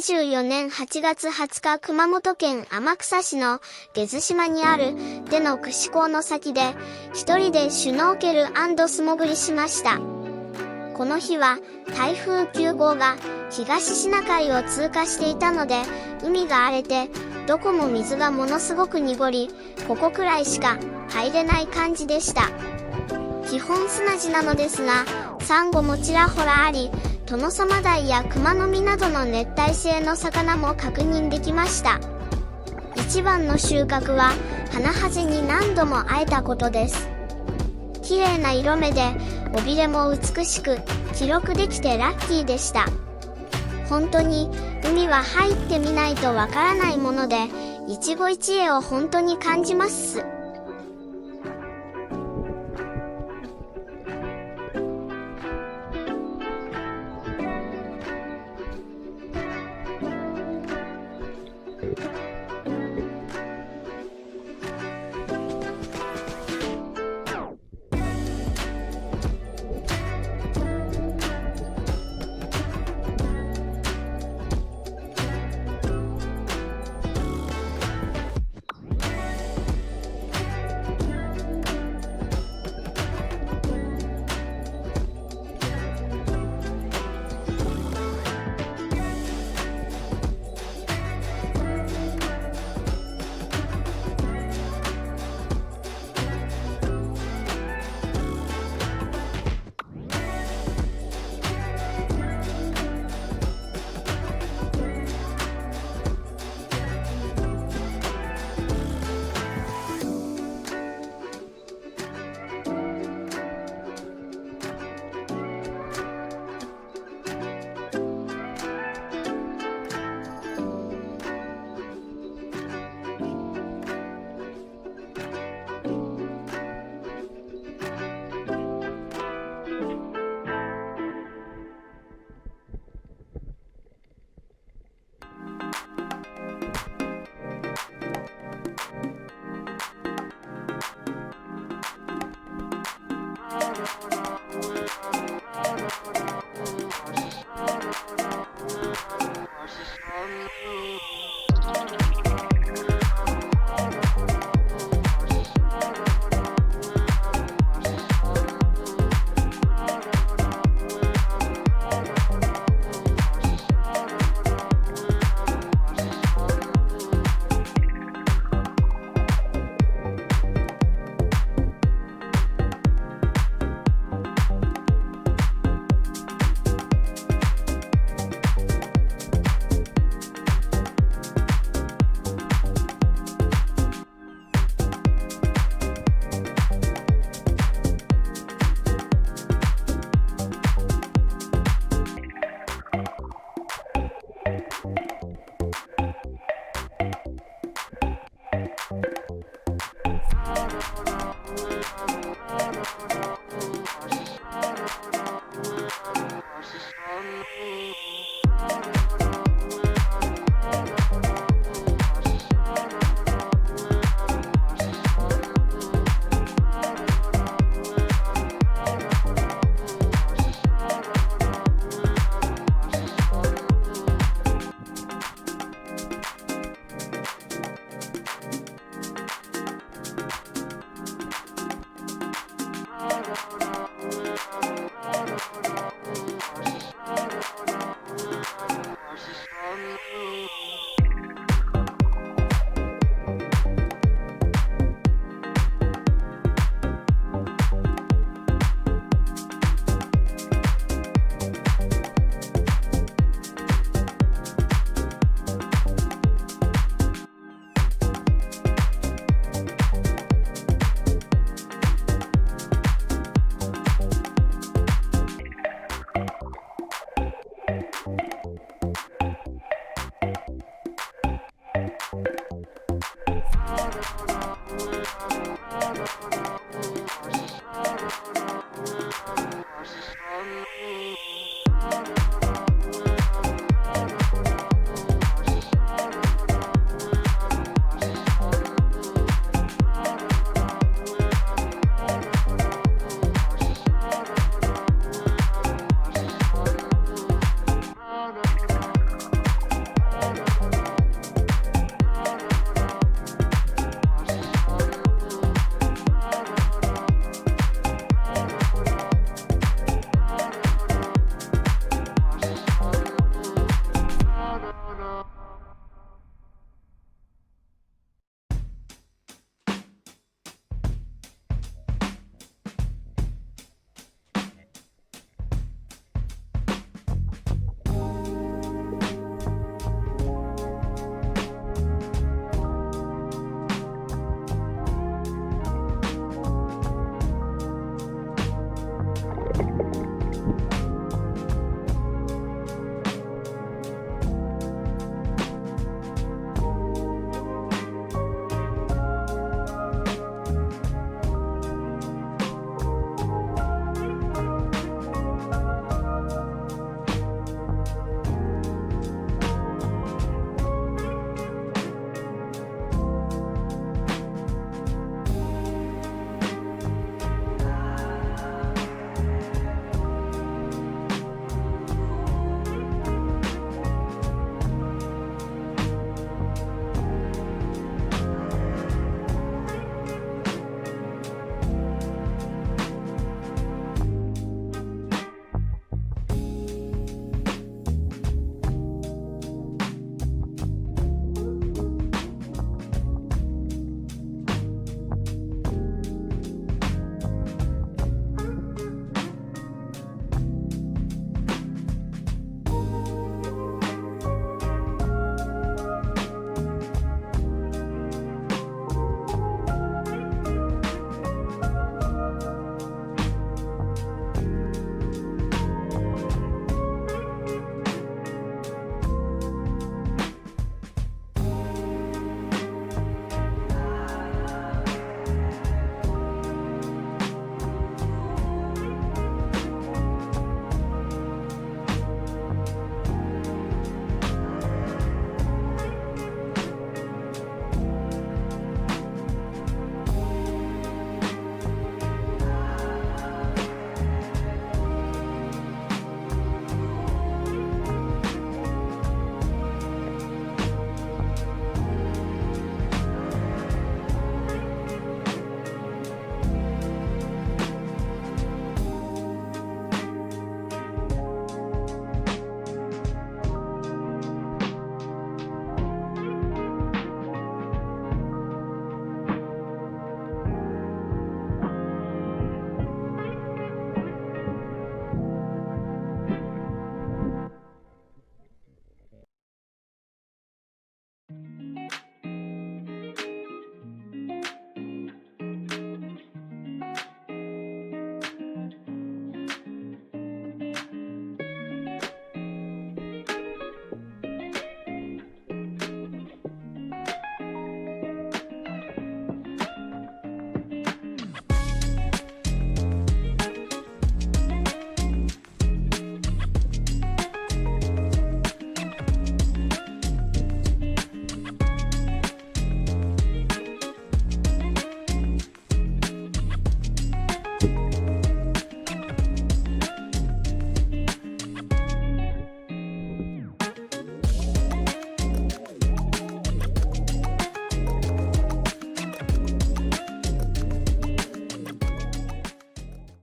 2024年8月20日熊本県天草市の出島にある出の串港の先で一人でシュノーケル&素潜りしました。この日は台風9号が東シナ海を通過していたので海が荒れてどこも水がものすごく濁り、ここくらいしか入れない感じでした。基本砂地なのですが、サンゴもちらほらあり、トノサマダイやクマノミなどの熱帯性の魚も確認できました。一番の収穫はハナハゼに何度も会えたことです。綺麗な色目で尾びれも美しく記録できてラッキーでした。本当に海は入ってみないとわからないもので、一期一会を本当に感じますっす。